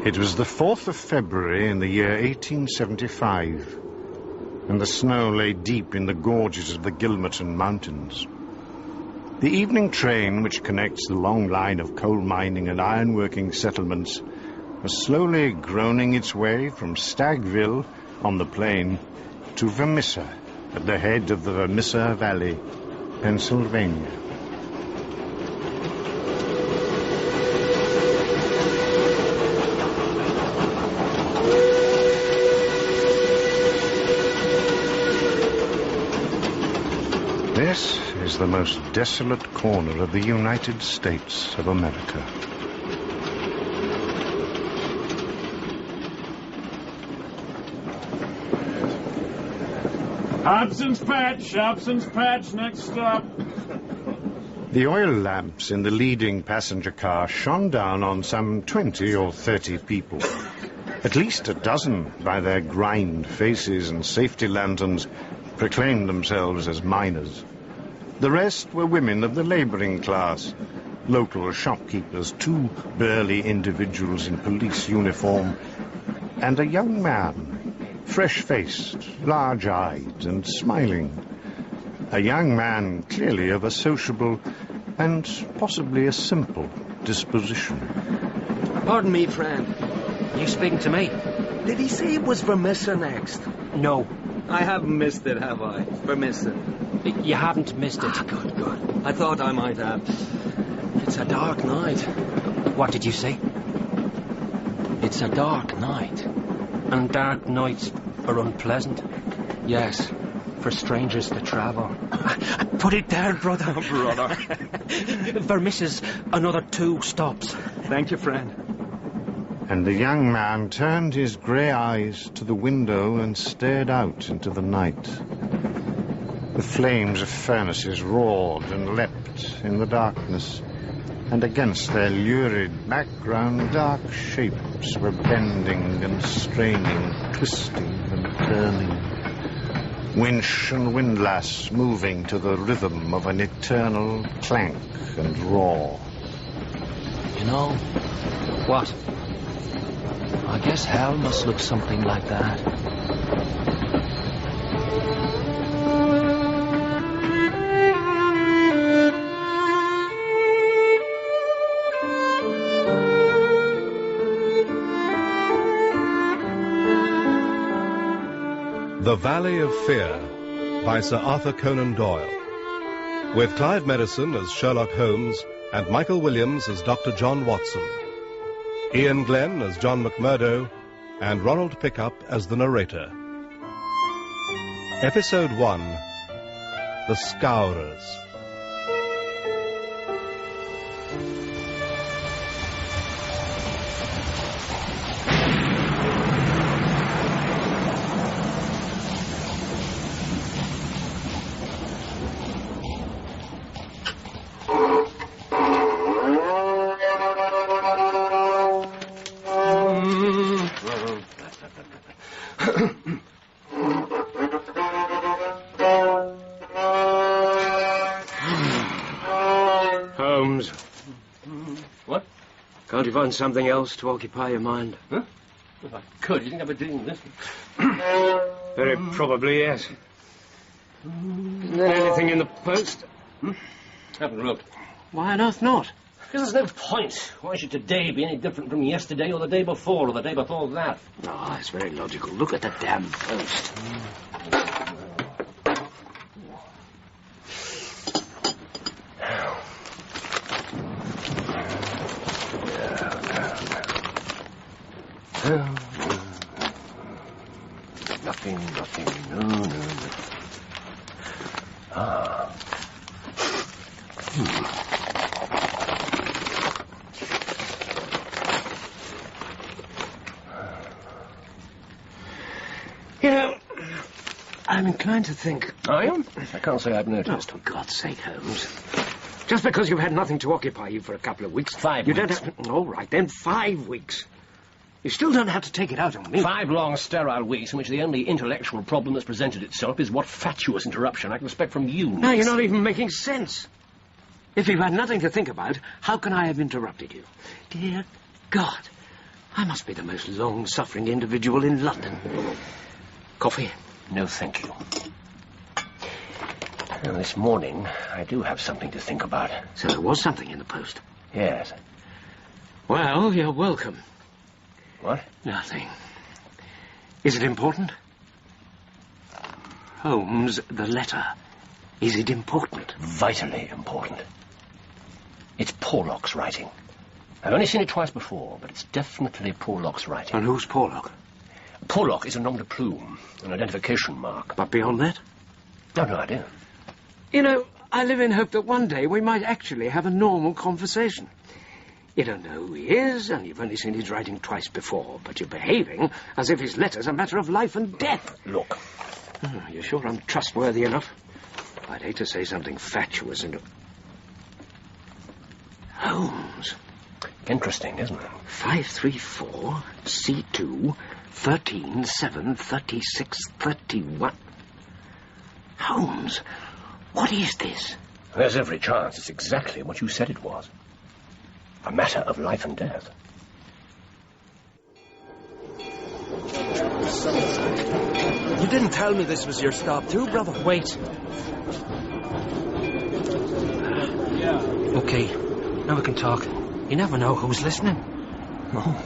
It was the 4th of February in the year 1875, and the snow lay deep in the gorges of the Gilmerton Mountains. The evening train, which connects the long line of coal mining and ironworking settlements, was slowly groaning its way from Stagville on the plain to Vermissa at the head of the Vermissa Valley, Pennsylvania. This is the most desolate corner of the United States of America. Hobson's Patch, next stop. The oil lamps in the leading passenger car shone down on some 20 or 30 people. At least a dozen, by their grimed faces and safety lanterns, proclaimed themselves as miners. The rest were women of the labouring class, local shopkeepers, 2 burly individuals in police uniform, and a young man, fresh-faced, large-eyed and smiling. A young man clearly of a sociable and possibly a simple disposition. Pardon me, friend. You speaking to me? Did he say it was Vermissa next? No. I haven't missed it, have I? Vermissa. You haven't missed it. Ah, good. I thought I might have. It's a dark night. What did you say? It's a dark night. And dark nights are unpleasant. Yes, for strangers to travel. Put it there, brother. Oh, brother. Vermissa's another 2 stops. Thank you, friend. And the young man turned his grey eyes to the window and stared out into the night. The flames of furnaces roared and leapt in the darkness, and against their lurid background dark shapes were bending and straining, twisting and turning. Winch and windlass moving to the rhythm of an eternal clank and roar. You know, what? I guess hell must look something like that. The Valley of Fear by Sir Arthur Conan Doyle, with Clive Medicine as Sherlock Holmes and Michael Williams as Dr. John Watson, Ian Glenn as John McMurdo, and Ronald Pickup as the narrator. Episode 1, The Scourers. Holmes. What? Can't you find something else to occupy your mind? Huh? If I could, you think I'd be doing this? Very probably, yes. Isn't there anything in the post? Haven't looked. Why on earth not? Because there's no point. Why should today be any different from yesterday or the day before or the day before that? Oh, it's very logical. Look at the damn post. Nothing. No. Ah. You know, I'm inclined to think... Are you? I can't say I've noticed. Oh, for God's sake, Holmes. Just because you've had nothing to occupy you for a couple of weeks... 5 you weeks. Don't have to... All right, then 5 weeks. You still don't have to take it out on me. 5 long, sterile weeks in which the only intellectual problem that's presented itself is what fatuous interruption I can expect from you. Now, you're not even making sense. If you've had nothing to think about, how can I have interrupted you? Dear God, I must be the most long-suffering individual in London. Coffee? No, thank you. And this morning, I do have something to think about. So there was something in the post? Yes. Well, you're welcome. What? Nothing. Is it important? Holmes, the letter. Is it important? Vitally important. It's Porlock's writing. I've only seen it twice before, but it's definitely Porlock's writing. And who's Porlock? Porlock is a nom de plume, an identification mark. But beyond that? I've no idea. You know, I live in hope that one day we might actually have a normal conversation. You don't know who he is, and you've only seen his writing twice before, but you're behaving as if his letter's a matter of life and death. Look. Oh, you're sure I'm trustworthy enough? I'd hate to say something fatuous and... Holmes. Interesting, isn't it? 534 C2 13 7 36 31. Holmes, what is this? There's every chance it's exactly what you said it was. A matter of life and death. You didn't tell me this was your stop too, brother. Wait. Okay, now we can talk. You never know who's listening. No,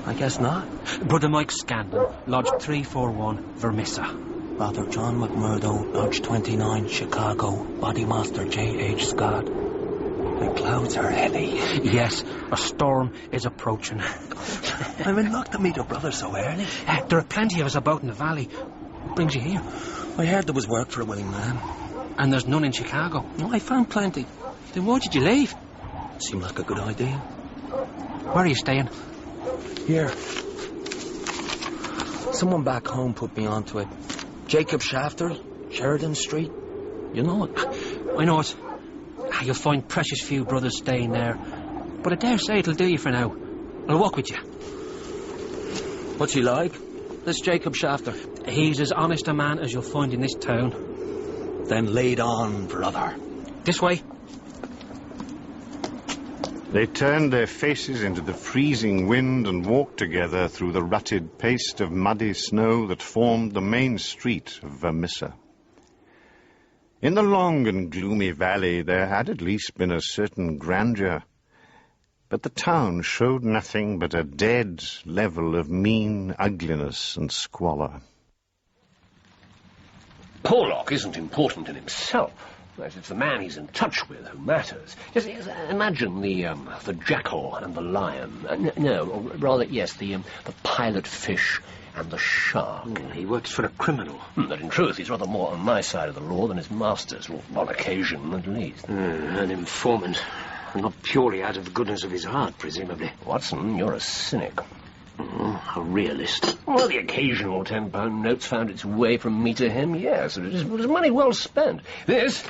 I guess not. Brother Mike Scandon, Lodge 341, Vermissa. Father John McMurdo, Lodge 29, Chicago. Bodymaster J.H. Scott. The clouds are heavy. Yes, a storm is approaching. I'm in luck to meet your brother so early. There are plenty of us about in the valley. What brings you here? I heard there was work for a willing man. And there's none in Chicago. No, I found plenty. Then why did you leave? Seemed like a good idea. Where are you staying? Here. Someone back home put me onto it. Jacob Shafter, Sheridan Street. You know it. I know it. You'll find precious few brothers staying there. But I dare say it'll do you for now. I'll walk with you. What's he like? This Jacob Shafter. He's as honest a man as you'll find in this town. Then laid on, brother. This way. They turned their faces into the freezing wind and walked together through the rutted paste of muddy snow that formed the main street of Vermissa. In the long and gloomy valley there had at least been a certain grandeur, but the town showed nothing but a dead level of mean ugliness and squalor. Porlock isn't important in himself. It's the man he's in touch with who matters. Just imagine the jackal and the lion. No, or rather, yes, the pilot fish and the shark. He works for a criminal. But in truth, he's rather more on my side of the law than his master's, or on occasion, at least. An informant. Not purely out of the goodness of his heart, presumably. Watson, you're a cynic. A realist. Well, the occasional £10 notes found its way from me to him, yes. It was money well spent. This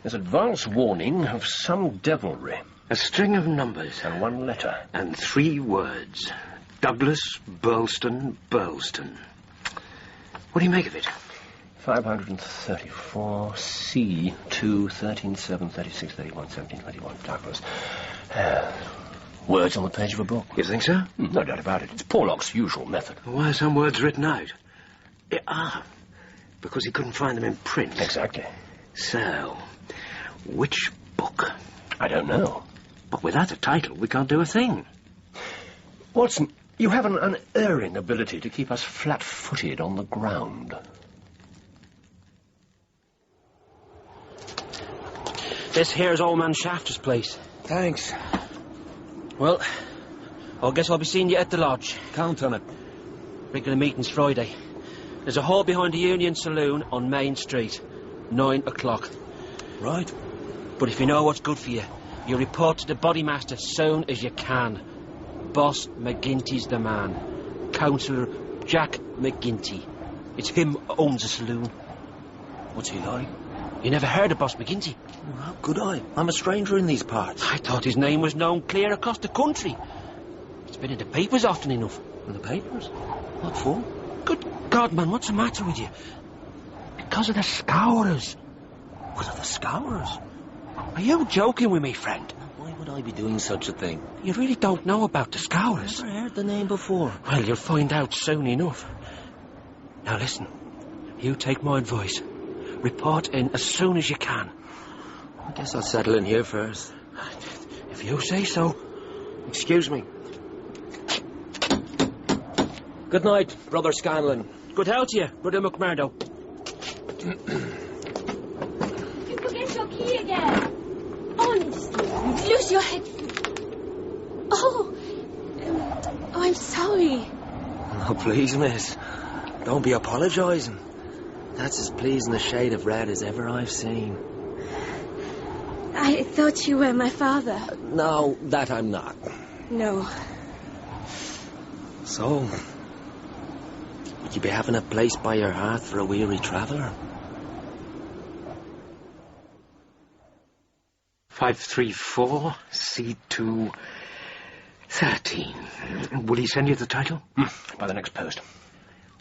is advance warning of some devilry. A string of numbers. And one letter. And 3 words. Douglas, Burlston, Burlston. What do you make of it? 534 C2 13 7 36 31 17 21 Douglas. Words on the page of a book. You think so? No doubt about it. It's Porlock's usual method. Why are some words written out? Because he couldn't find them in print. Exactly. So, which book? I don't know. But without a title, we can't do a thing. Watson, you have an unerring ability to keep us flat-footed on the ground. This here's old man Shafter's place. Thanks. Well, I guess I'll be seeing you at the lodge. Count on it. Regular meeting's Friday. There's a hall behind the Union Saloon on Main Street. 9 o'clock. Right. But if you know what's good for you, you report to the bodymaster soon as you can. Boss McGinty's the man. Councillor Jack McGinty. It's him who owns the saloon. What's he like? You never heard of Boss McGinty? Oh, how could I? I'm a stranger in these parts. I thought his name was known clear across the country. It's been in the papers often enough. In the papers? What for? Good God, man, what's the matter with you? Because of the Scourers. Because of the Scourers? Are you joking with me, friend? Why would I be doing such a thing? You really don't know about the Scourers? Never heard the name before. Well, you'll find out soon enough. Now listen, you take my advice. Report in as soon as you can. I guess I'll settle in here first. If you say so. Excuse me. Good night, Brother Scanlon. Good health to you, Brother McMurdo. You forget your key again. Honestly, you lose your head. Oh, I'm sorry. Oh, please, miss. Don't be apologising. That's as pleasing a shade of red as ever I've seen. I thought you were my father. No, that I'm not. No. So, would you be having a place by your hearth for a weary traveller? 534 C2 13. Will he send you the title? By the next post.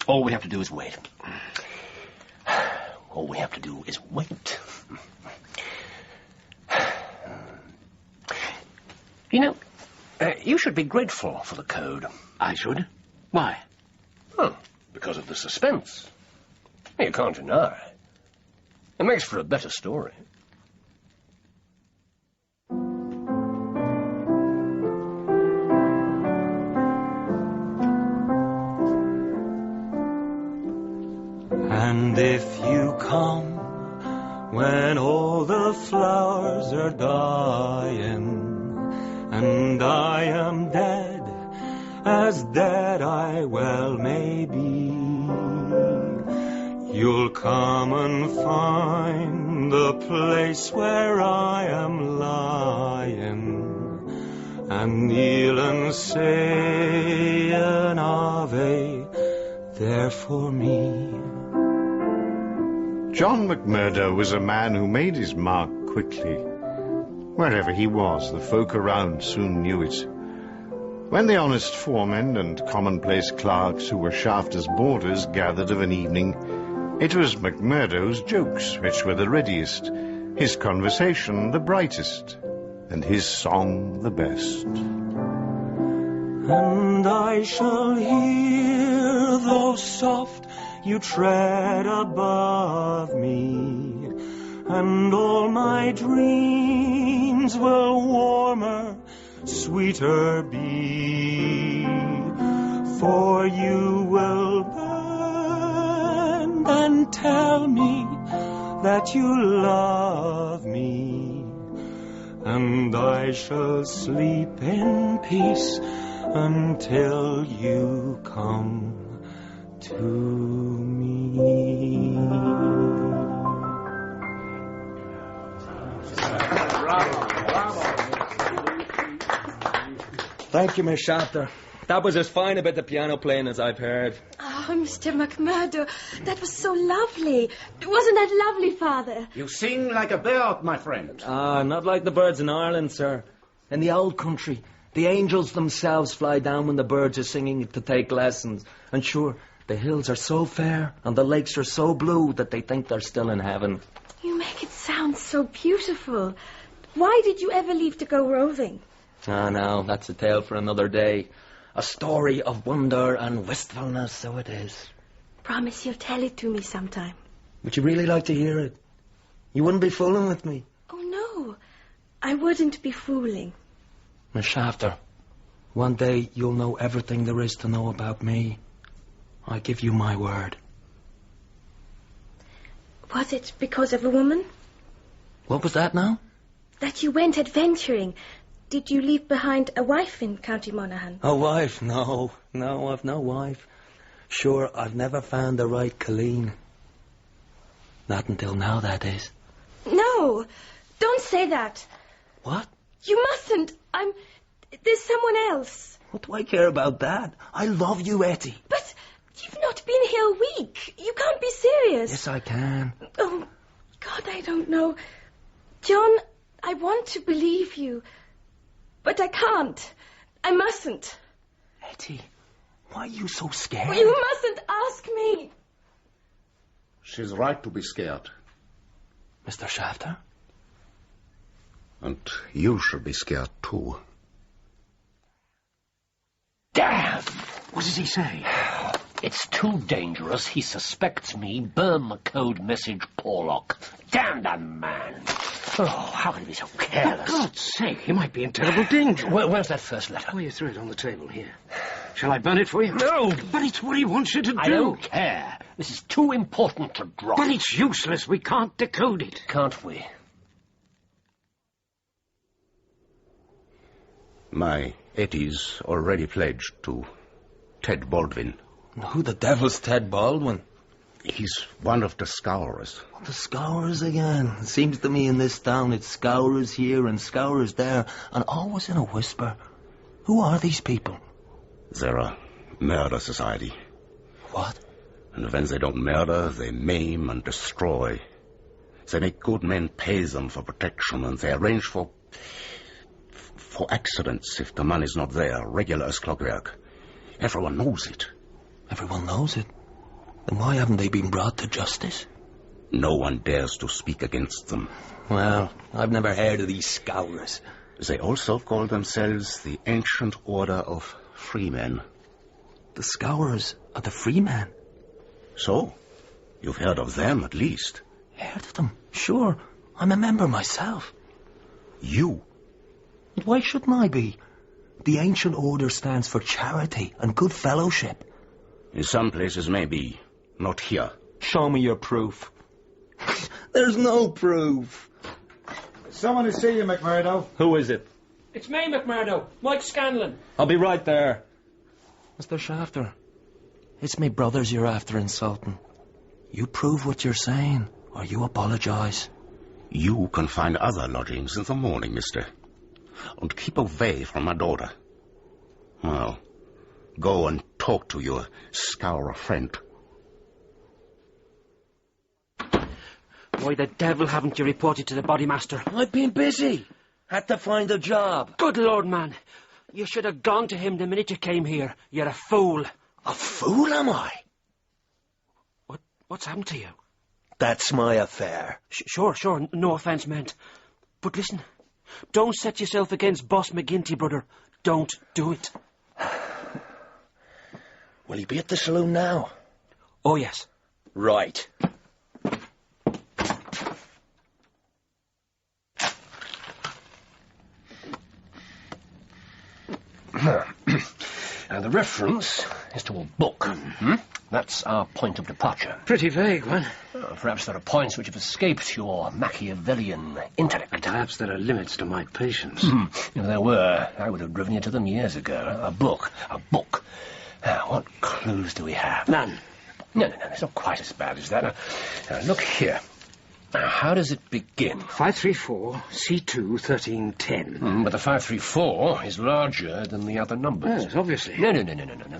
All we have to do is wait. All we have to do is wait. You know, you should be grateful for the code. I should. Why? Oh, because of the suspense. You can't deny. It makes for a better story. And if you come when all the flowers are dying, and I am dead, as dead I well may be, you'll come and find the place where I am lying, and kneel and say an Ave there for me. John McMurdo was a man who made his mark quickly. Wherever he was, the folk around soon knew it. When the honest foremen and commonplace clerks who were shafters' boarders gathered of an evening, it was McMurdo's jokes which were the readiest, his conversation the brightest, and his song the best. And I shall hear, though soft, you tread above me, and all my dreams will warmer, sweeter be, for you will bend and tell me that you love me, and I shall sleep in peace until you come to me. Thank you, Miss Shafter. That was as fine a bit of piano playing as I've heard. Oh, Mr. McMurdo, that was so lovely. Wasn't that lovely, Father? You sing like a bird, my friend. Not like the birds in Ireland, sir. In the old country, the angels themselves fly down when the birds are singing to take lessons. And sure, the hills are so fair and the lakes are so blue that they think they're still in heaven. You make it sound so beautiful. Why did you ever leave to go roving? Ah, no, that's a tale for another day. A story of wonder and wistfulness, so it is. Promise you'll tell it to me sometime. Would you really like to hear it? You wouldn't be fooling with me. Oh, no. I wouldn't be fooling. Miss Shafter, one day you'll know everything there is to know about me. I give you my word. Was it because of a woman? What was that now? That you went adventuring. Did you leave behind a wife in County Monaghan? A wife? No, I've no wife. Sure, I've never found the right Colleen. Not until now, that is. No, don't say that. What? You mustn't. There's someone else. What do I care about that? I love you, Etty. But you've not been here a week. You can't be serious. Yes, I can. Oh, God, I don't know. John, I want to believe you. But I can't. I mustn't. Etty, why are you so scared? You mustn't ask me. She's right to be scared. Mr. Shafter? And you should be scared too. Damn! What does he say? It's too dangerous. He suspects me. Burn the code message, Porlock. Damn the man. Oh, how can he be so careless? For God's sake, he might be in terrible danger. Where's that first letter? Oh, you threw it on the table here. Shall I burn it for you? No! But it's what he wants you to do. I don't care. This is too important to drop. But it's useless. We can't decode it. Can't we? My Eddie's already pledged to Ted Baldwin. Who the devil's Ted Baldwin? He's one of the scourers. The scourers again. It seems to me in this town it's scourers here and scourers there, and always in a whisper. Who are these people? They're a murder society. What? And when they don't murder, they maim and destroy. They make good men pay them for protection, and they arrange for accidents if the money's not there, regular as clockwork. Everyone knows it. Everyone knows it? Then why haven't they been brought to justice? No one dares to speak against them. Well, I've never heard of these scourers. They also call themselves the Ancient Order of Freemen. The scourers are the free men? So, you've heard of them at least. Heard of them? Sure. I'm a member myself. You? And why shouldn't I be? The Ancient Order stands for charity and good fellowship. In some places, maybe. Not here. Show me your proof. There's no proof. Someone to see you, McMurdo. Who is it? It's me, McMurdo. Mike Scanlon. I'll be right there. Mr. Shafter, it's me brothers you're after insulting. You prove what you're saying, or you apologise. You can find other lodgings in the morning, mister. And keep away from my daughter. Well, go and talk to your scourer friend. Why the devil haven't you reported to the bodymaster? I've been busy. Had to find a job. Good Lord, man. You should have gone to him the minute you came here. You're a fool. A fool, am I? What's happened to you? That's my affair. Sure. No offence meant. But listen, don't set yourself against Boss McGinty, brother. Don't do it. Will he be at the saloon now? Oh, yes. Right. And the reference is to a book. That's our point of departure. Pretty vague one. Perhaps there are points which have escaped your Machiavellian intellect. Perhaps there are limits to my patience. If there were, I would have driven you to them years ago. A book. Now, what clues do we have? None. No, it's not quite as bad as that. Now, look here. Now, how does it begin? 534, C2, 1310. But the 534 is larger than the other numbers. Yes, obviously. No.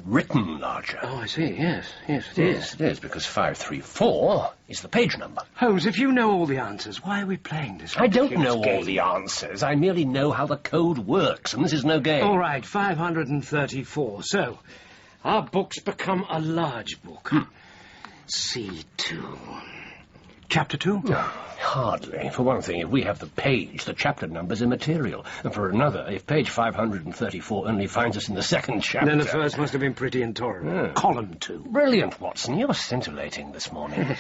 Written larger. Oh, I see. Yes, it is. Yes, it is, because 534 is the page number. Holmes, if you know all the answers, why are we playing this I don't ridiculous know game? all the answers. I merely know how the code works, and this is no game. All right, 534. So, our book's become a large book. C2. Chapter 2? Hardly. For one thing, if we have the page, the chapter number's immaterial. And for another, if page 534 only finds us in the second chapter... Then the first must have been pretty intolerable. Column 2. Brilliant, Watson. You're scintillating this morning.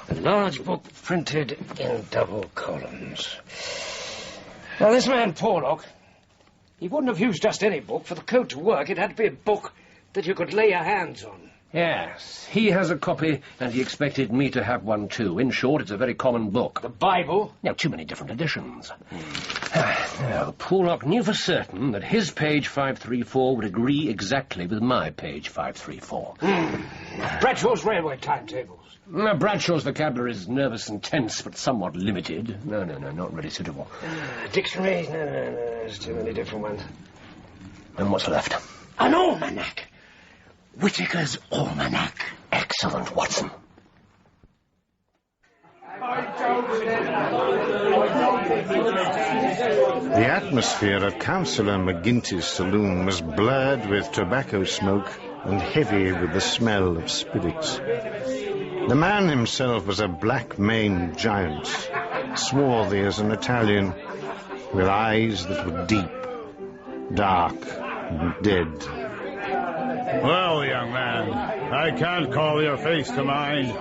A large book printed in double columns. Now, this man, Porlock, he wouldn't have used just any book. For the code to work, it had to be a book that you could lay your hands on. Yes, he has a copy, and he expected me to have one too. In short, it's a very common book. The Bible? Now, too many different editions. Now, Porlock knew for certain that his page 534 would agree exactly with my page 534. Bradshaw's railway timetables. Now, Bradshaw's vocabulary is nervous and tense, but somewhat limited. No, not really suitable. Dictionary? No, there's too many different ones. And what's left? An almanac. Whitaker's Almanac. Excellent, Watson. The atmosphere at Councillor McGinty's saloon was blurred with tobacco smoke and heavy with the smell of spirits. The man himself was a black-maned giant, swarthy as an Italian, with eyes that were deep, dark, and dead. Well, young man, I can't call your face to mind.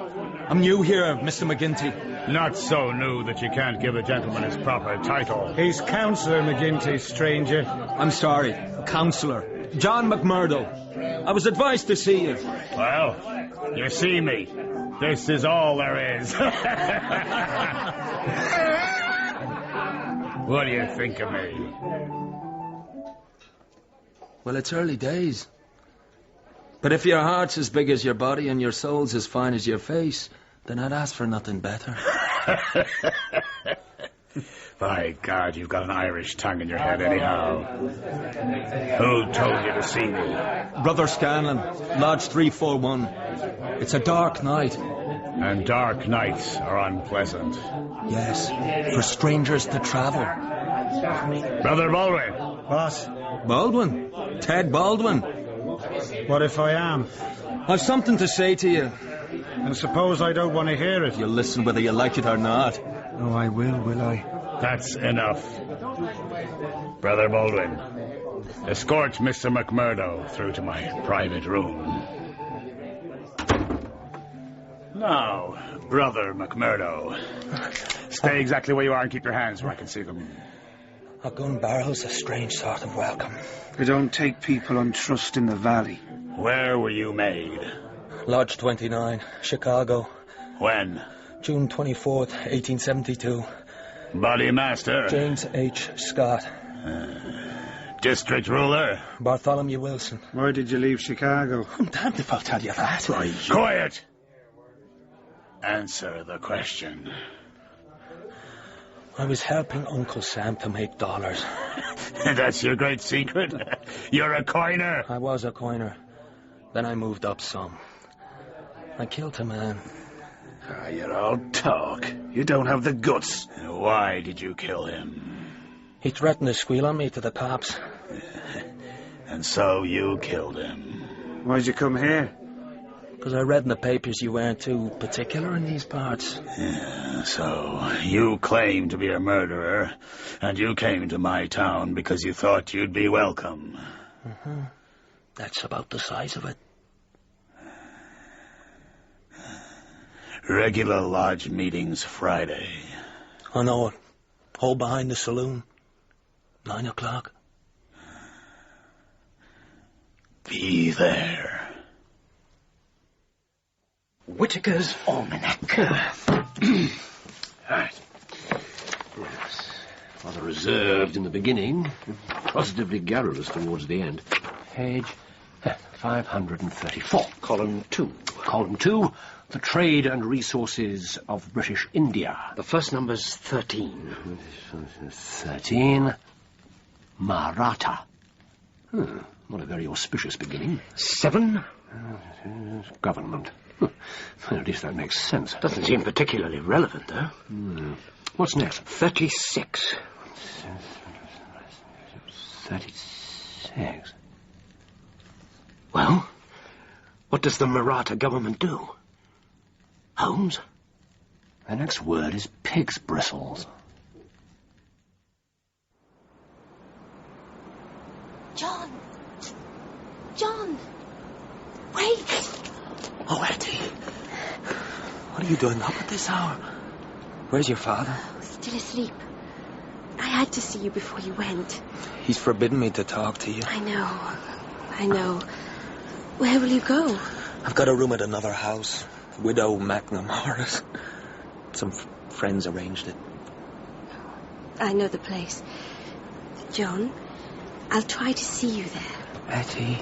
I'm new here, Mr. McGinty. Not so new that you can't give a gentleman his proper title. He's Councillor McGinty, stranger. I'm sorry, Councillor. John McMurdo. I was advised to see you. Well, you see me. This is all there is. What do you think of me? Well, it's early days. But if your heart's as big as your body and your soul's as fine as your face, then I'd ask for nothing better. By God, you've got an Irish tongue in your head anyhow. Who told you to see me? Brother Scanlon, Lodge 341. It's a dark night. And dark nights are unpleasant. Yes, for strangers to travel. Brother Baldwin. What? Baldwin? Ted Baldwin. What if I am? I've something to say to you. And suppose I don't want to hear it? You'll listen whether you like it or not. Oh, I will I? That's enough. Brother Baldwin, escort Mr. McMurdo through to my private room. Now, Brother McMurdo, stay exactly where you are and keep your hands where I can see them. A gun barrel's a strange sort of welcome. I don't take people on trust in the valley. Where were you made? Lodge 29, Chicago. When? June 24th, 1872. Body master? James H. Scott. District ruler? Bartholomew Wilson. Why did you leave Chicago? I'm damned if I'll tell you that. Quiet! Answer the question. I was helping Uncle Sam to make dollars. That's your great secret? You're a coiner? I was a coiner. Then I moved up some. I killed a man. You're all talk. You don't have the guts. Why did you kill him? He threatened to squeal on me to the cops. And so you killed him. Why'd you come here? Because I read in the papers you weren't too particular in these parts. Yeah, so you claim to be a murderer, and you came to my town because you thought you'd be welcome. Mm-hmm. That's about the size of it. Regular lodge meetings Friday. I know it. Hole behind the saloon. 9 o'clock. Be there. Whitaker's Almanac. Right. Yes. Rather reserved in the beginning, positively garrulous towards the end. Page 534. Column 2. Column 2, the trade and resources of British India. The first number's 13. 13. Maratha. Not a very auspicious beginning. 7. Government. Well, at least that makes sense. Doesn't seem particularly relevant, though. What's next? 36. 36. Well, what does the Maratha government do? Holmes? The next word is pig's bristles. John! John! Wait! Oh, Eddie. What are you doing up at this hour? Where's your father? Still asleep. I had to see you before you went. He's forbidden me to talk to you. I know. Where will you go? I've got a room at another house. Widow McNamara's. Some friends arranged it. I know the place. John, I'll try to see you there. Etty.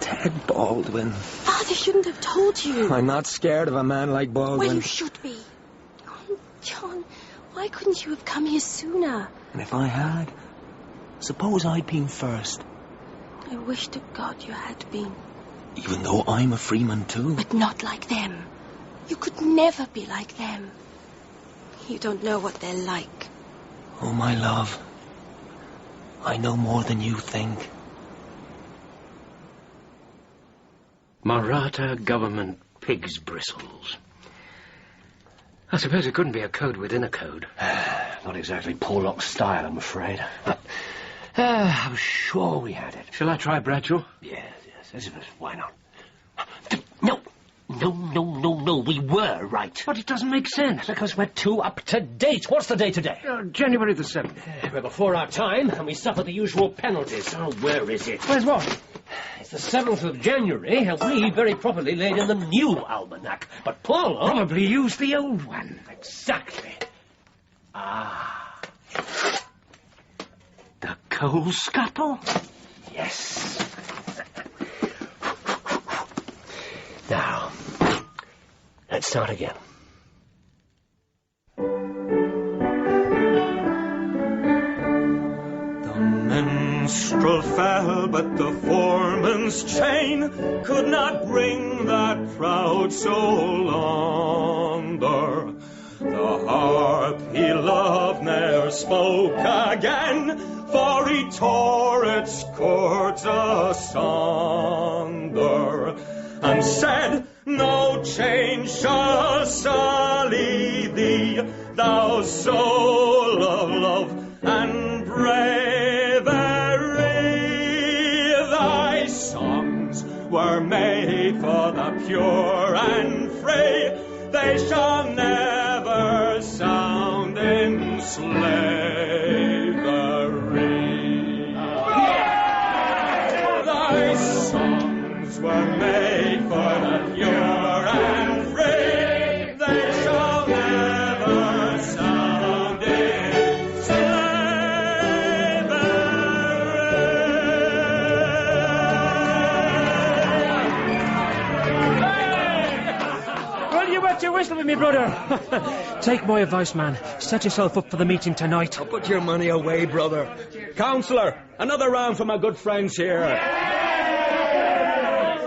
Ted Baldwin. Father shouldn't have told you. I'm not scared of a man like Baldwin. Well, you should be. Oh, John, why couldn't you have come here sooner? And if I had, suppose I'd been first. I wish to God you had been. Even though I'm a freeman too. But not like them. You could never be like them. You don't know what they're like. Oh, my love. I know more than you think. Maratha government pig's bristles. I suppose it couldn't be a code within a code. Not exactly Porlock's style, I'm afraid. I'm sure we had it. Shall I try Bradshaw? Yes. Why not? No, we were right. But it doesn't make sense. Because we're too up to date. What's the date today? January the 7th. We're before our time, and we suffer the usual penalties. Oh, where is it? Where's what? It's the 7th of January, and we very properly laid in the new almanac. But Porlock... Probably used the old one. Exactly. Ah. The coal scuttle? Yes. Now, let's start again. The minstrel fell, but the foreman's chain could not bring that proud soul under. The harp he loved ne'er spoke again, for he tore its chords asunder, and said, no change shall sully thee, thou soul of love and bravery. Thy songs were made for the pure and free, they shall never sound in slavery. Thy songs were made for the pure and free, they shall never sound in slavery. Well, you wet your whistle with me, brother. Take my advice, man. Set yourself up for the meeting tonight. I'll put your money away, brother. Councillor, another round for my good friends here.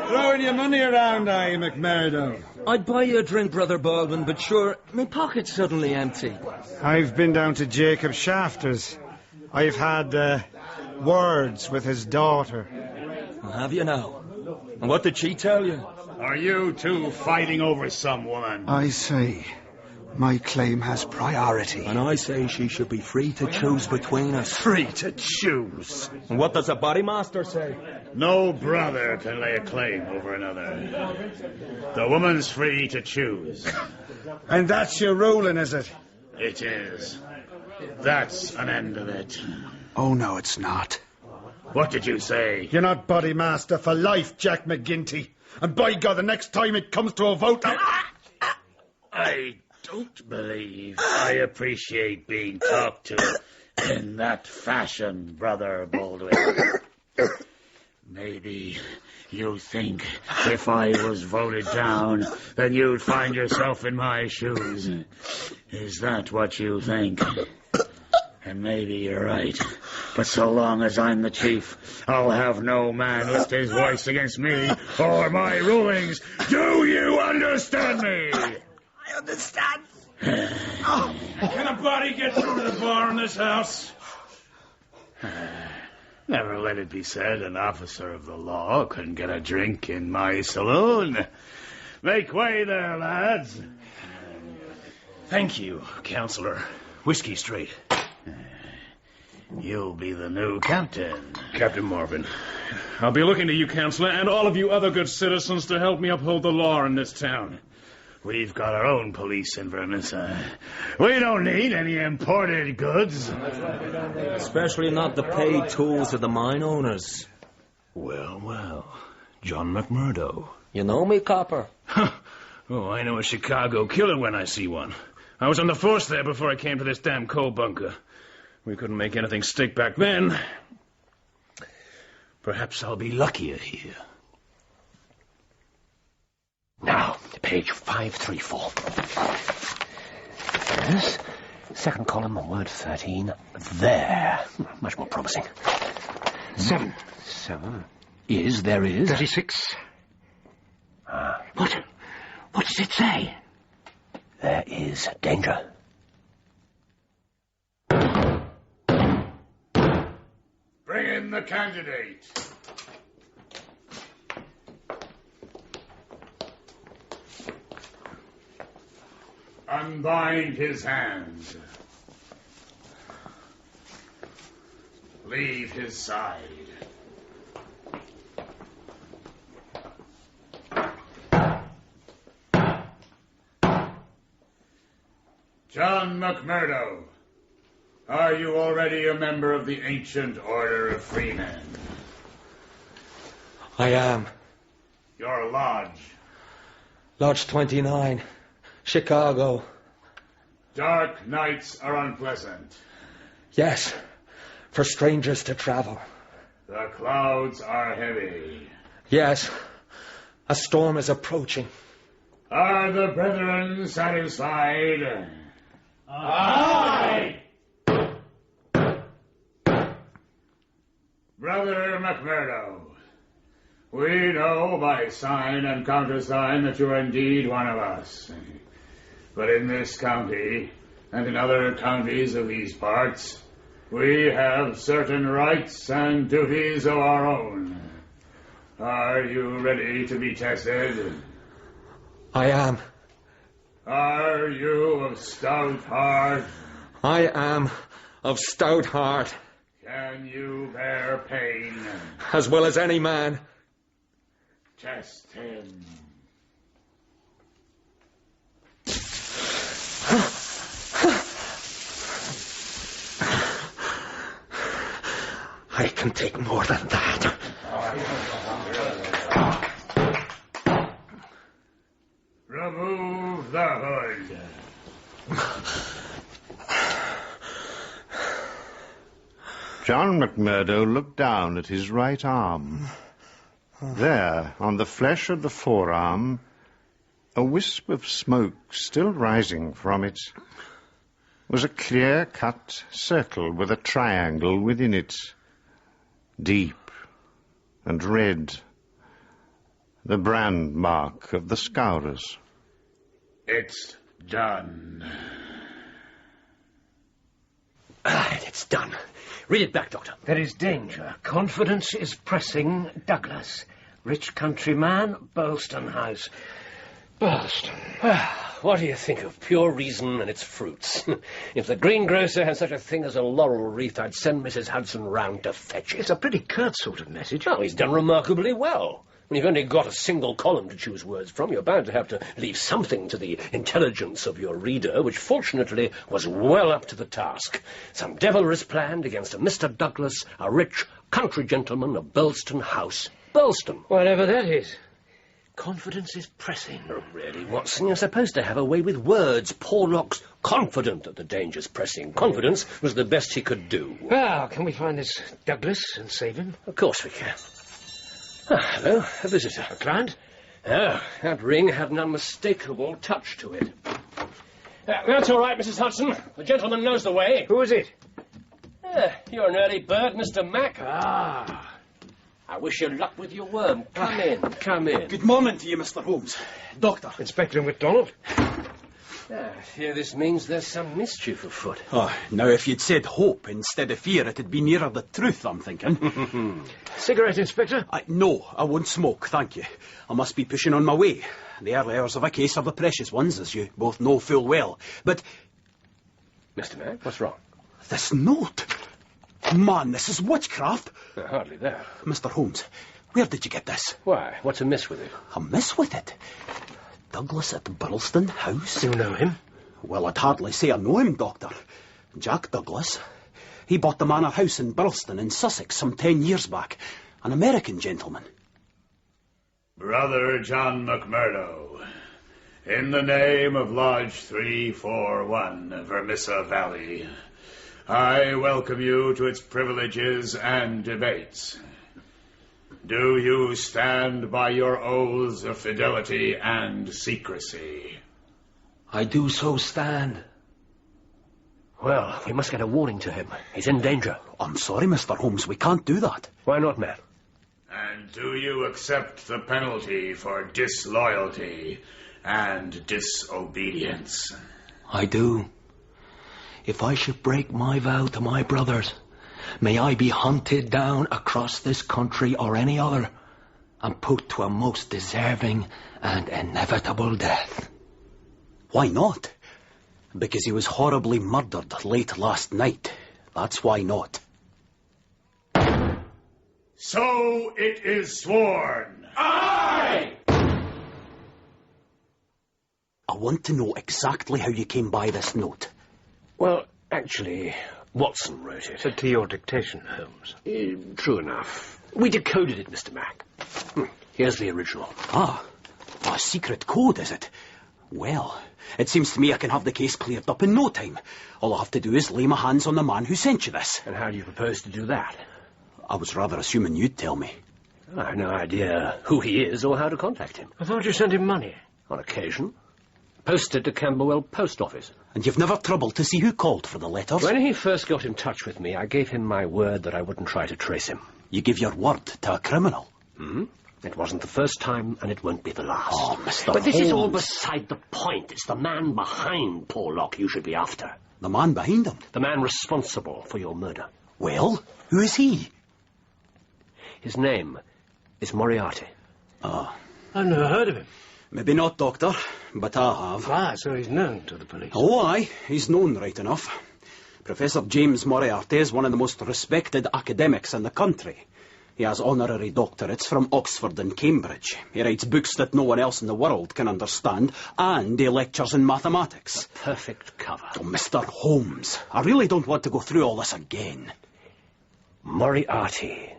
Throwing your money around, McMurdo? I'd buy you a drink, Brother Baldwin, but sure, my pocket's suddenly empty. I've been down to Jacob Shafter's. I've had words with his daughter. Have you now? And what did she tell you? Are you two fighting over some woman? I say, my claim has priority. And I say she should be free to choose between us. Free to choose. And what does the bodymaster say? No brother can lay a claim over another. The woman's free to choose. And that's your ruling, is it? It is. That's an end of it. Oh, no, it's not. What did you say? You're not bodymaster for life, Jack McGinty. And by God, the next time it comes to a vote... I don't believe I appreciate being talked to in that fashion, Brother Baldwin. Maybe you think if I was voted down, then you'd find yourself in my shoes. Is that what you think? And maybe you're right. But so long as I'm the chief, I'll have no man lift his voice against me or my rulings. Do you understand me? I understand. Can a body get through to the bar in this house? Never let it be said an officer of the law couldn't get a drink in my saloon. Make way there, lads. Thank you, Councillor. Whiskey straight. You'll be the new captain. Captain Marvin. I'll be looking to you, Councillor, and all of you other good citizens to help me uphold the law in this town. We've got our own police in Vermissa. We don't need any imported goods. Especially not the paid tools of the mine owners. Well. John McMurdo. You know me, copper? Oh, I know a Chicago killer when I see one. I was on the force there before I came to this damn coal bunker. We couldn't make anything stick back then. Perhaps I'll be luckier here. Now, page 534. Yes. Second column on word 13. There. Much more promising. 7. 7. There is. 36. What does it say? There is danger. Bring in the candidate. Unbind his hands. leave his side. John McMurdo, are you already a member of the ancient order of freemen? I am. Your lodge? Lodge 29, Chicago. Dark nights are unpleasant. Yes, for strangers to travel. The clouds are heavy. Yes, a storm is approaching. Are the brethren satisfied? Aye! Brother McMurdo, we know by sign and countersign that you are indeed one of us. But in this county, and in other counties of these parts, we have certain rights and duties of our own. Are you ready to be tested? I am. Are you of stout heart? I am of stout heart. Can you bear pain? As well as any man. Test him. I can take more than that. Remove the hood. John McMurdo looked down at his right arm. There, on the flesh of the forearm, a wisp of smoke still rising from it, was a clear-cut circle with a triangle within it, deep and red, the brand mark of the Scourers. It's done. It's done. Read it back, Doctor. There is danger. Confidence is pressing. Douglas. Rich countryman, Burlston House. Burlston. What do you think of pure reason and its fruits? If the greengrocer had such a thing as a laurel wreath, I'd send Mrs. Hudson round to fetch it. It's a pretty curt sort of message. Well, he's done remarkably well. When you've only got a single column to choose words from, you're bound to have to leave something to the intelligence of your reader, which fortunately was well up to the task. Some devilry planned against a Mr. Douglas, a rich country gentleman of Burlston House. Burlston. Whatever that is. Confidence is pressing. Oh, really, Watson, you're supposed to have a way with words. Porlock's confident that the danger's pressing. Confidence was the best he could do. Well, can we find this Douglas and save him? Of course we can. Ah, hello, a visitor. A client? Oh, that ring had an unmistakable touch to it. That's all right, Mrs. Hudson. The gentleman knows the way. Who is it? You're an early bird, Mr. Mac. Ah. I wish you luck with your worm. Come in, come in. Good morning to you, Mr. Holmes. Doctor. Inspector MacDonald. I fear this means there's some mischief afoot. Oh, now if you'd said hope instead of fear, it'd be nearer the truth, I'm thinking. Cigarette, Inspector? No, I won't smoke, thank you. I must be pushing on my way. The early hours of a case are the precious ones, as you both know full well. But... Mr. Mac, what's wrong? This note. Man, this is witchcraft. Hardly that. Mr. Holmes, where did you get this? Why? What's amiss with it? Amiss with it? Douglas at Burlston House? You know him? Well, I'd hardly say I know him, Doctor. Jack Douglas. He bought the manor house in Burlston in Sussex some 10 years back. An American gentleman. Brother John McMurdo, in the name of Lodge 341, Vermissa Valley, I welcome you to its privileges and debates. Do you stand by your oaths of fidelity and secrecy? I do so stand. Well, we must get a warning to him. He's in danger. I'm sorry, Mr. Holmes, we can't do that. Why not, man? And do you accept the penalty for disloyalty and disobedience? I do. If I should break my vow to my brothers, may I be hunted down across this country or any other, and put to a most deserving and inevitable death. Why not? Because he was horribly murdered late last night. That's why not. So it is sworn. Aye! I want to know exactly how you came by this note. Well, actually, Watson wrote it. To your dictation, Holmes. True enough. We decoded it, Mr. Mack. Here's the original. Ah, a secret code, is it? Well, it seems to me I can have the case cleared up in no time. All I have to do is lay my hands on the man who sent you this. And how do you propose to do that? I was rather assuming you'd tell me. I have no idea who he is or how to contact him. I thought you sent him money. On occasion. Posted to Camberwell Post Office. And you've never troubled to see who called for the letters? When he first got in touch with me, I gave him my word that I wouldn't try to trace him. You give your word to a criminal? It wasn't the first time, and it won't be the last. Oh, Mr. But this is all Holmes. beside the point. It's the man behind Porlock you should be after. The man behind him? The man responsible for your murder. Well, who is he? His name is Moriarty. Ah. I've never heard of him. Maybe not, Doctor, but I have. Ah, so he's known to the police. Oh, aye, he's known right enough. Professor James Moriarty is one of the most respected academics in the country. He has honorary doctorates from Oxford and Cambridge. He writes books that no one else in the world can understand, and he lectures in mathematics. Perfect cover. Oh, Mr. Holmes, I really don't want to go through all this again. Moriarty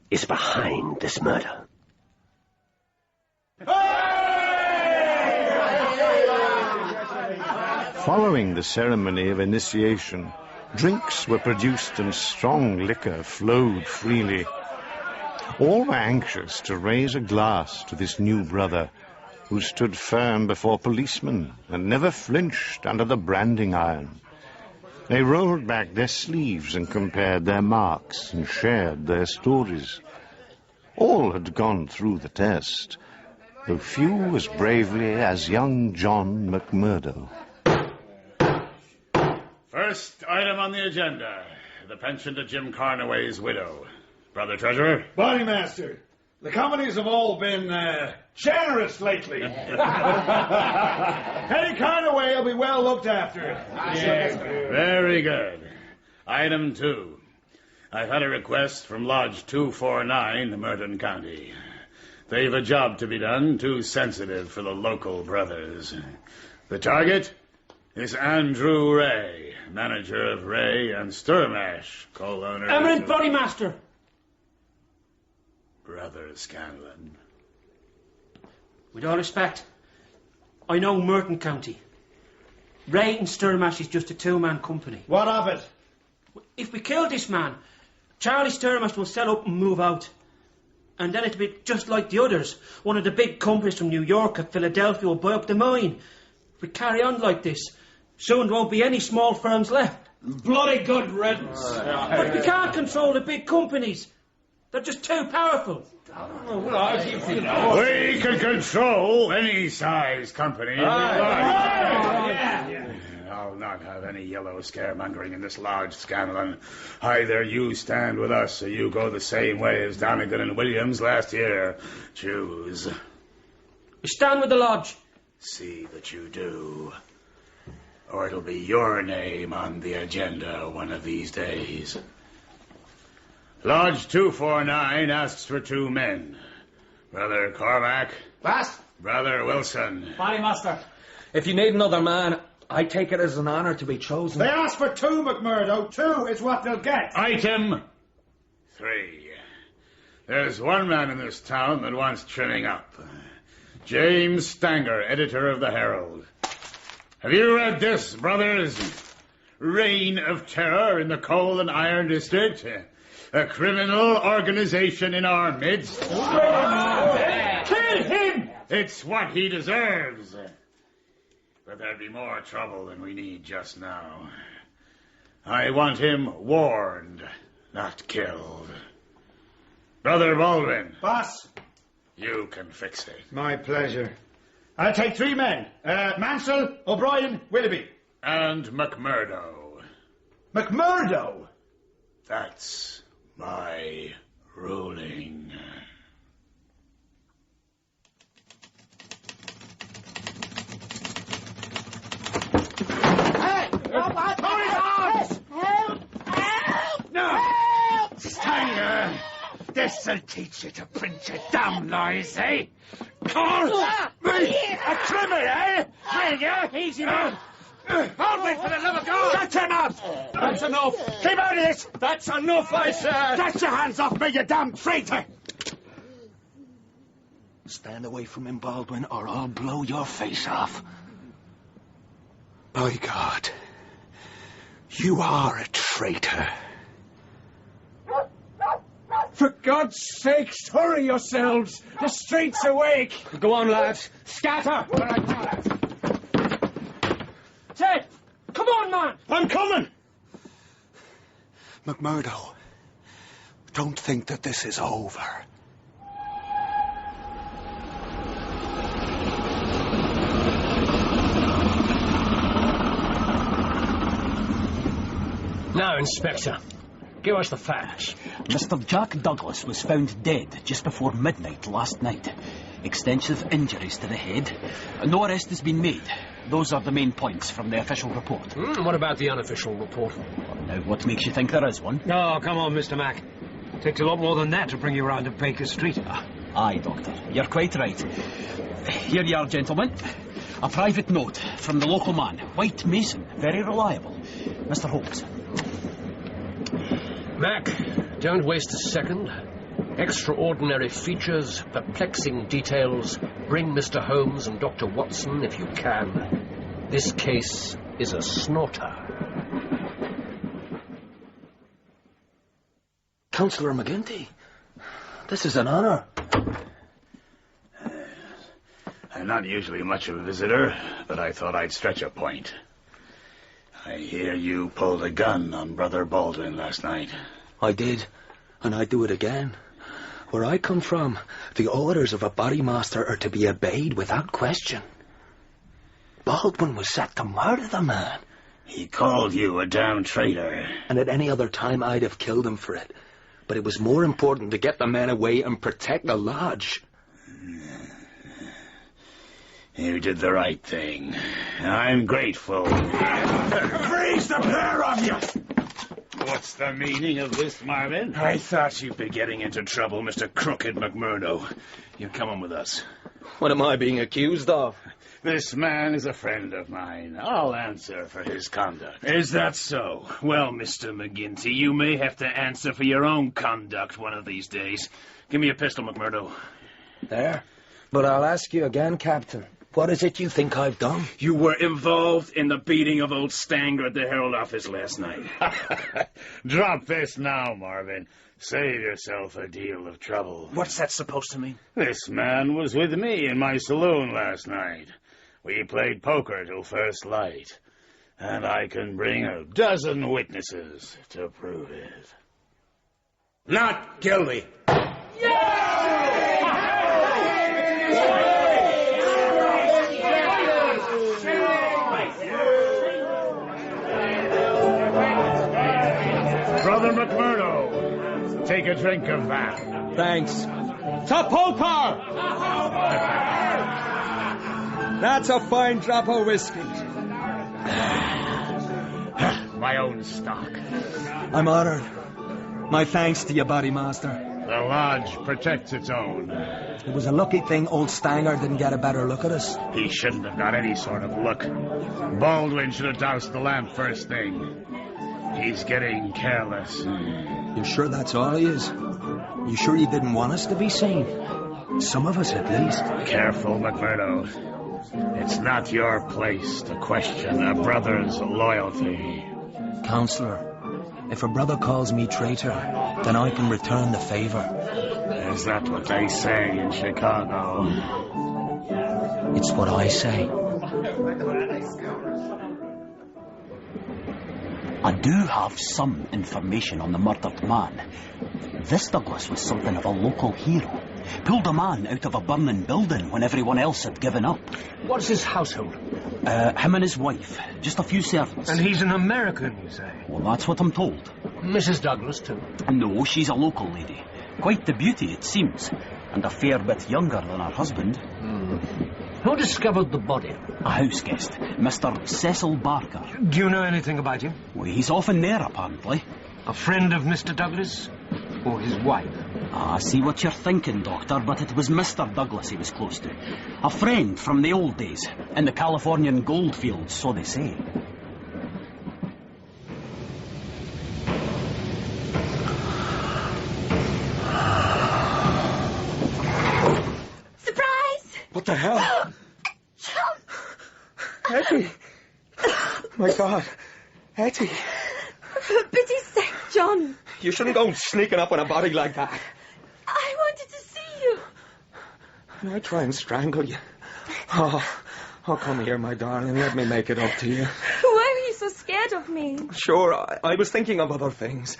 is behind this murder. Following the ceremony of initiation, drinks were produced and strong liquor flowed freely. All were anxious to raise a glass to this new brother, who stood firm before policemen and never flinched under the branding iron. They rolled back their sleeves and compared their marks and shared their stories. All had gone through the test, though few as bravely as young John McMurdo. First item on the agenda, the pension to Jim Carnaway's widow. Brother Treasurer? Bodymaster, the companies have all been generous lately. Hetty Carnaway will be well looked after. Very good. Item 2. I've had a request from Lodge 249, Merton County. They've a job to be done, too sensitive for the local brothers. The target is Andrew Ray, manager of Ray and Sturmash, co-owner... Eminent Bodymaster! Brother Scanlon. With all respect, I know Merton County. Ray and Sturmash is just a two-man company. What of it? If we kill this man, Charlie Sturmash will sell up and move out. And then it'll be just like the others. One of the big companies from New York or Philadelphia will buy up the mine. If we carry on like this, soon there won't be any small firms left. Bloody good riddance. But we can't control the big companies. They're just too powerful. We can control any size company. I'll not have any yellow scaremongering in this lodge, Scanlon. Either you stand with us or you go the same way as Donegan and Williams last year. Choose. We stand with the lodge. See that you do. Or it'll be your name on the agenda one of these days. Lodge 249 asks for 2 men. Brother Cormac. What? Brother Wilson. Bodymaster, if you need another man, I take it as an honour to be chosen. They asked for 2, McMurdo. 2 is what they'll get. Item 3. There's one man in this town that wants trimming up. James Stanger, editor of the Herald. Have you read this, brothers? Reign of Terror in the Coal and Iron District. A criminal organization in our midst. Kill him! It's what he deserves. But there'd be more trouble than we need just now. I want him warned, not killed. Brother Baldwin. Boss. You can fix it. My pleasure. I'll take 3 men. Mansell, O'Brien, Willoughby. And McMurdo. McMurdo? That's my ruling. Hey! Help! No! Stanger! This'll teach you to print your damn lies, eh? Call me a criminal, will you? Easy, man. Baldwin, for the love of God! Shut him up! That's enough! Keep out of this! That's enough, I said! Get your hands off me, you damn traitor! Stand away from him, Baldwin, or I'll blow your face off. By God, you are a traitor. For God's sakes, hurry yourselves! The street's awake! Go on, lads. Scatter! Ted! Come on, man! I'm coming! McMurdo, don't think that this is over. Now, Inspector, give us the facts. Mr. Jack Douglas was found dead just before midnight last night. Extensive injuries to the head. No arrest has been made. Those are the main points from the official report. What about the unofficial report? Now, what makes you think there is one? Oh, come on, Mr. Mack. Takes a lot more than that to bring you round to Baker Street. Aye, Doctor. You're quite right. Here you are, gentlemen. A private note from the local man, White Mason. Very reliable. Mr. Holmes. Mac, don't waste a second. Extraordinary features, perplexing details. Bring Mr. Holmes and Dr. Watson if you can. This case is a snorter. Councillor McGinty, this is an honour. I'm not usually much of a visitor, but I thought I'd stretch a point. I hear you pulled a gun on Brother Baldwin last night. I did, and I'd do it again. Where I come from, the orders of a bodymaster are to be obeyed without question. Baldwin was set to murder the man. He called you a damn traitor. And at any other time I'd have killed him for it. But it was more important to get the man away and protect the lodge. You did the right thing. I'm grateful. Freeze the pair of you! What's the meaning of this, Marvin? I thought you'd be getting into trouble, Mr. Crooked McMurdo. You're coming with us. What am I being accused of? This man is a friend of mine. I'll answer for his conduct. Is that so? Well, Mr. McGinty, you may have to answer for your own conduct one of these days. Give me a pistol, McMurdo. There. But I'll ask you again, Captain. What is it you think I've done? You were involved in the beating of old Stanger at the Herald office last night. Drop this now, Marvin. Save yourself a deal of trouble. What's that supposed to mean? This man was with me in my saloon last night. We played poker till first light. And I can bring a dozen witnesses to prove it. Not guilty. Brother McMurdo, take a drink of that. Thanks. To poker! That's a fine drop of whiskey. My own stock. I'm honoured. My thanks to you, bodymaster. The lodge protects its own. It was a lucky thing old Stanger didn't get a better look at us. He shouldn't have got any sort of look. Baldwin should have doused the lamp first thing. He's getting careless. You sure that's all he is? You sure you didn't want us to be seen? Some of us, at least. Careful, McMurdo. It's not your place to question a brother's loyalty. Counselor, if a brother calls me traitor, then I can return the favour. Is that what they say in Chicago? It's what I say. I do have some information on the murdered man. This Douglas was something of a local hero. Pulled a man out of a burning building when everyone else had given up. What's his household? Him and his wife. Just a few servants. And he's an American, you say? Well, that's what I'm told. Mrs. Douglas, too? No, she's a local lady. Quite the beauty, it seems. And a fair bit younger than her husband. Who discovered the body? A house guest, Mr. Cecil Barker. Do you know anything about him? Well, he's often there, apparently. A friend of Mr. Douglas? or his wife? I see what you're thinking, Doctor, but it was Mr. Douglas he was close to. A friend from the old days, in the Californian goldfields, so they say. Surprise! What the hell? Etty! My God. Etty! For pity's sake, John. You shouldn't go sneaking up on a body like that. I wanted to see you. And I try and strangle you. Oh, come here, my darling. Let me make it up to you. Why were you so scared of me? Sure, I was thinking of other things.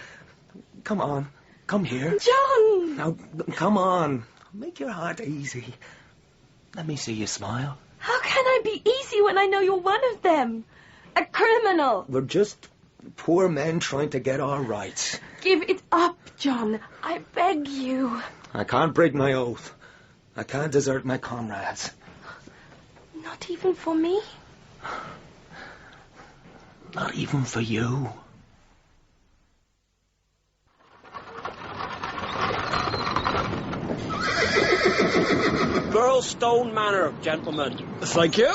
Come on. Come here. John! Now, come on. Make your heart easy. Let me see you smile. How can I be easy when I know you're one of them? A criminal. We're just poor men trying to get our rights. Give it up, John. I beg you. I can't break my oath. I can't desert my comrades. Not even for me? Not even for you. Burlstone Manor, gentlemen. Thank you.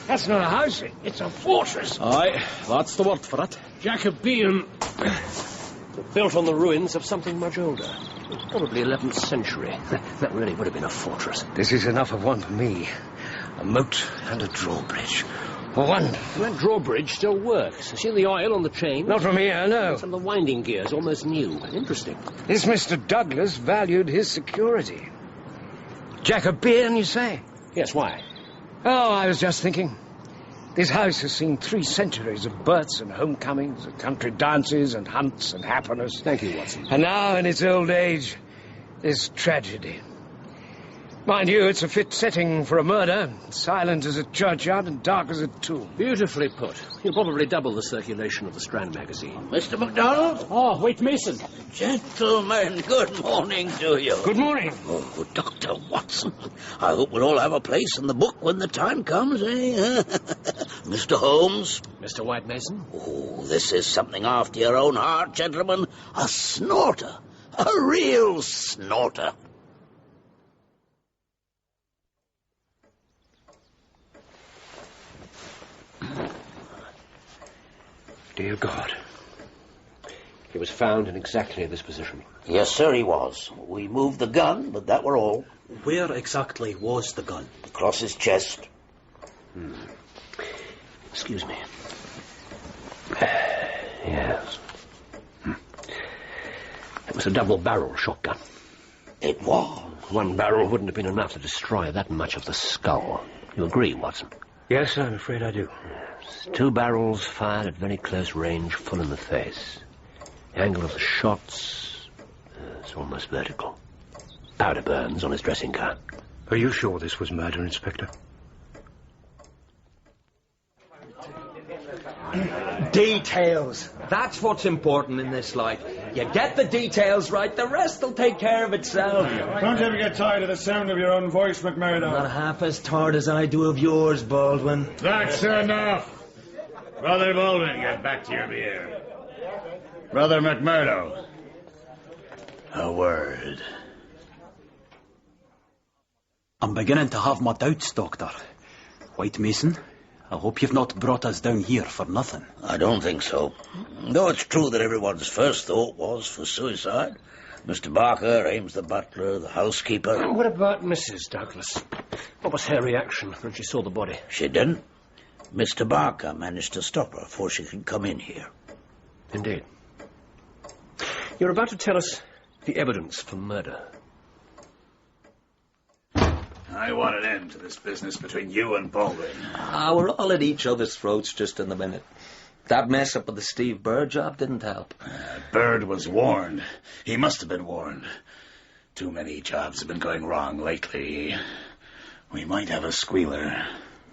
That's not a house, it's a fortress. Aye, that's the word for it. Jacobean. Built on the ruins of something much older. Probably 11th century. That really would have been a fortress. This is enough of one for me. A moat and a drawbridge. One. That drawbridge still works. See the oil on the chain? Not from here, no. Some of the winding gears, almost new. Interesting. This Mr. Douglas valued his security. Jacobean, you say? Yes, why? Oh, I was just thinking. This house has seen 3 centuries of births and homecomings, and country dances and hunts and happiness. Thank you, Watson. And now, in its old age, this tragedy. Mind you, it's a fit setting for a murder. Silent as a churchyard and dark as a tomb. Beautifully put. You'll probably double the circulation of the Strand magazine. Mr. MacDonald? Oh, wait, Mason. Gentlemen, good morning to you. Good morning. Oh, Dr. Watson. I hope we'll all have a place in the book when the time comes, eh? Mr. Holmes? Mr. White Mason? Oh, this is something after your own heart, gentlemen. A snorter. A real snorter. Dear God. He was found in exactly this position. Yes, sir, he was. We moved the gun, but that were all. Where exactly was the gun? Across his chest. Excuse me. Yes. It was a double-barrel shotgun. It was. One barrel wouldn't have been enough to destroy that much of the skull. You agree, Watson? Yes, I'm afraid I do. Yes. 2 barrels fired at very close range, full in the face. The angle of the shots is almost vertical. Powder burns on his dressing gown. Are you sure this was murder, Inspector? Details. That's what's important in this life. You get the details right, the rest will take care of itself. Don't you ever get tired of the sound of your own voice, McMurdo? Not half as tired as I do of yours, Baldwin. That's enough. Brother Baldwin, get back to your beer. Brother McMurdo, a word. I'm beginning to have my doubts, Doctor. White Mason, I hope you've not brought us down here for nothing. I don't think so. Though it's true that everyone's first thought was for suicide. Mr. Barker, Ames the butler, the housekeeper. What about Mrs. Douglas? What was her reaction when she saw the body? She didn't. Mr. Barker managed to stop her before she could come in here. Indeed. You're about to tell us the evidence for murder. I want an end to this business between you and Baldwin. We're all at each other's throats just in a minute. That mess up with the Steve Bird job didn't help. Bird was warned. He must have been warned. Too many jobs have been going wrong lately. We might have a squealer.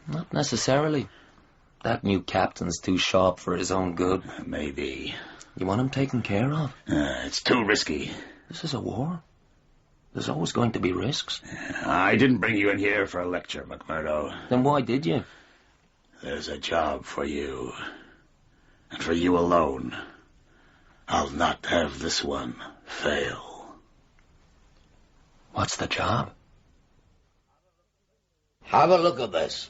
Not necessarily. That new captain's too sharp for his own good. Maybe. You want him taken care of? It's too risky. This is a war. There's always going to be risks. I didn't bring you in here for a lecture, McMurdo. Then why did you? There's a job for you. And for you alone. I'll not have this one fail. What's the job? Have a look at this.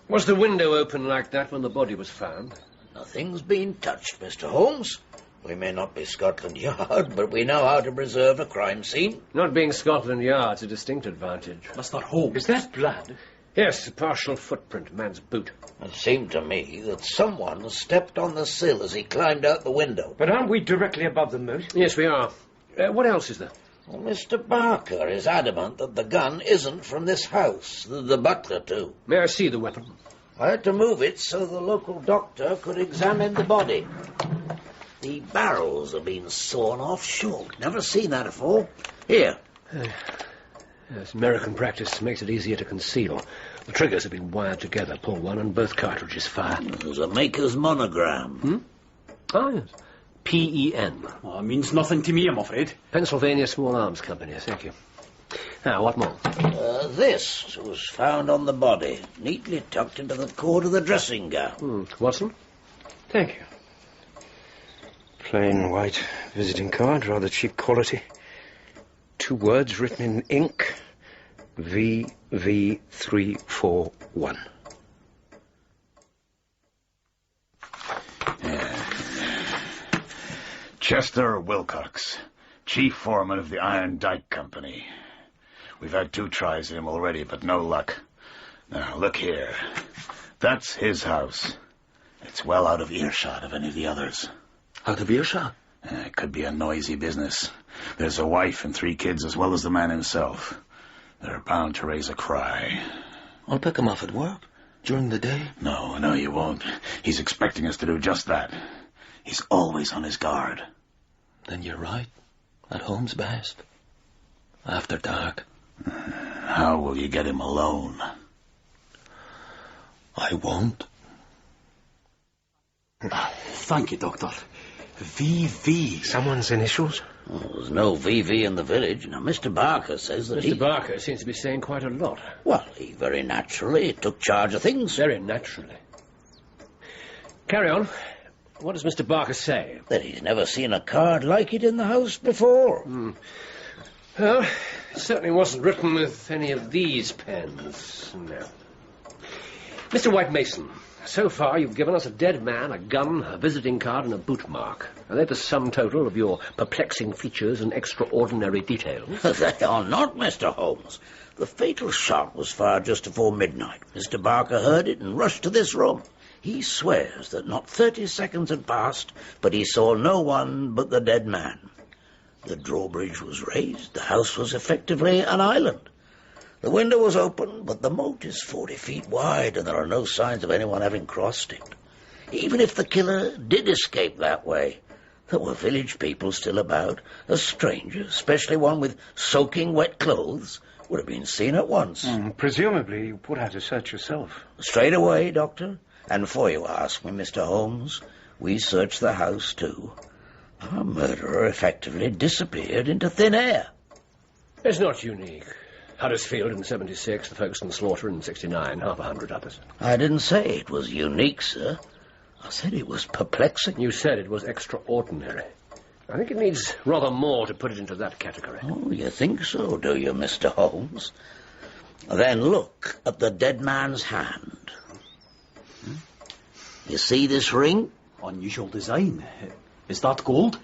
Was the window open like that when the body was found? Nothing's been touched, Mr. Holmes. We may not be Scotland Yard, but we know how to preserve a crime scene. Not being Scotland Yard's a distinct advantage. Mr. Holmes. Is that blood? Yes, a partial footprint, man's boot. It seemed to me that someone stepped on the sill as he climbed out the window. But aren't we directly above the moat? Yes, we are. What else is there? Well, Mr. Barker is adamant that the gun isn't from this house. The butler, too. May I see the weapon? I had to move it so the local doctor could examine the body. The barrels have been sawn off short. Never seen that before. Here. Yes, American practice makes it easier to conceal. The triggers have been wired together. Pull one and both cartridges fire. There's a maker's monogram. Ah, yes. P-E-N. Well, it means nothing to me, I'm afraid. Pennsylvania Small Arms Company, thank you. Now, what more? This was found on the body, neatly tucked into the cord of the dressing gown. Watson? Thank you. Plain white visiting card, rather cheap quality. 2 words written in ink. VV341. Chester Wilcox, chief foreman of the Iron Dike Company. We've had 2 tries at him already, but no luck. Now, look here. That's his house. It's well out of earshot of any of the others. Out of earshot? It could be a noisy business. There's a wife and 3 kids as well as the man himself. They're bound to raise a cry. I'll pick him off at work. During the day? No, you won't. He's expecting us to do just that. He's always on his guard. Then you're right. At home's best. After dark. How will you get him alone? I won't. Thank you, Doctor. VV. Someone's initials? Well, there's no VV in the village. Now, Mr. Barker says that Mr. Barker seems to be saying quite a lot. Well, he very naturally took charge of things. Very naturally. Carry on. What does Mr. Barker say? That he's never seen a card like it in the house before. Well, it certainly wasn't written with any of these pens. No. Mr. White Mason, so far you've given us a dead man, a gun, a visiting card, and a boot mark. Are they the sum total of your perplexing features and extraordinary details? They are not, Mr. Holmes. The fatal shot was fired just before midnight. Mr. Barker heard it and rushed to this room. He swears that not 30 seconds had passed, but he saw no one but the dead man. The drawbridge was raised. The house was effectively an island. The window was open, but the moat is 40 feet wide, and there are no signs of anyone having crossed it. Even if the killer did escape that way, there were village people still about. A stranger, especially one with soaking wet clothes, would have been seen at once. Presumably you put out a search yourself. Straight away, Doctor. And before you ask me, Mr. Holmes, we searched the house, too. Our murderer effectively disappeared into thin air. It's not unique. Huddersfield in 76, the Folkestone slaughter in 69, half 100 others. I didn't say it was unique, sir. I said it was perplexing. You said it was extraordinary. I think it needs rather more to put it into that category. Oh, you think so, do you, Mr. Holmes? Then look at the dead man's hand. You see this ring? Unusual design. Is that gold?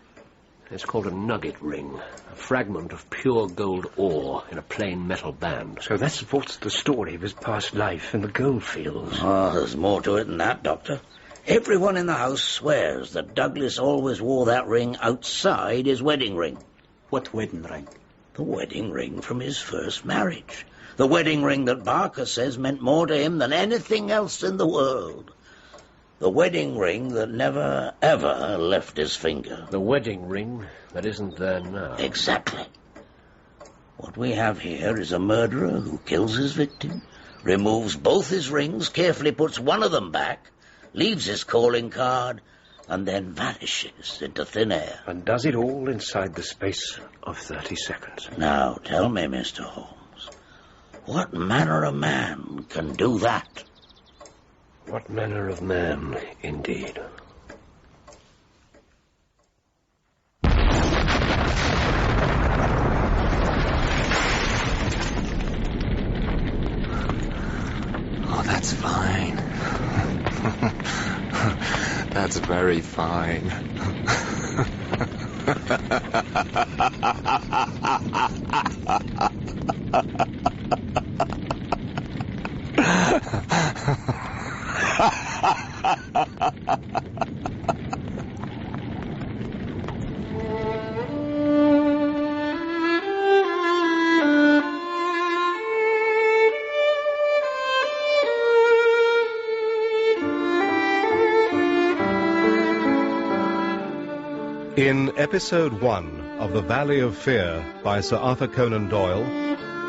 It's called a nugget ring. A fragment of pure gold ore in a plain metal band. So that supports the story of his past life in the gold fields. Oh, there's more to it than that, Doctor. Everyone in the house swears that Douglas always wore that ring outside his wedding ring. What wedding ring? The wedding ring from his first marriage. The wedding ring that Barker says meant more to him than anything else in the world. The wedding ring that never, ever left his finger. The wedding ring that isn't there now. Exactly. What we have here is a murderer who kills his victim, removes both his rings, carefully puts one of them back, leaves his calling card, and then vanishes into thin air. And does it all inside the space of 30 seconds. Now, tell me, Mr. Holmes, what manner of man can do that? What manner of man, indeed. That's very fine. In Episode 1 of The Valley of Fear by Sir Arthur Conan Doyle,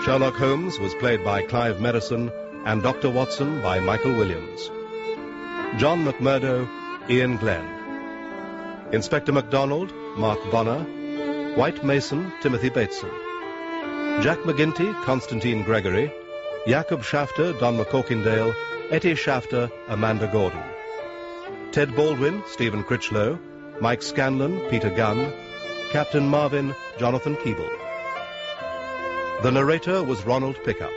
Sherlock Holmes was played by Clive Merrison and Dr. Watson by Michael Williams. John McMurdo, Ian Glenn. Inspector MacDonald, Mark Bonner. White Mason, Timothy Bateson. Jack McGinty, Constantine Gregory. Jacob Shafter, Don McCorkindale. Etty Shafter, Amanda Gordon. Ted Baldwin, Stephen Critchlow. Mike Scanlon, Peter Gunn. Captain Marvin, Jonathan Keeble. The narrator was Ronald Pickup.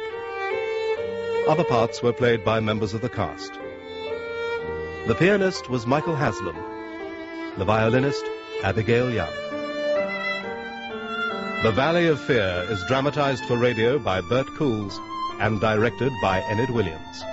Other parts were played by members of the cast. The pianist was Michael Haslam. The violinist, Abigail Young. The Valley of Fear is dramatized for radio by Bert Cools and directed by Enid Williams.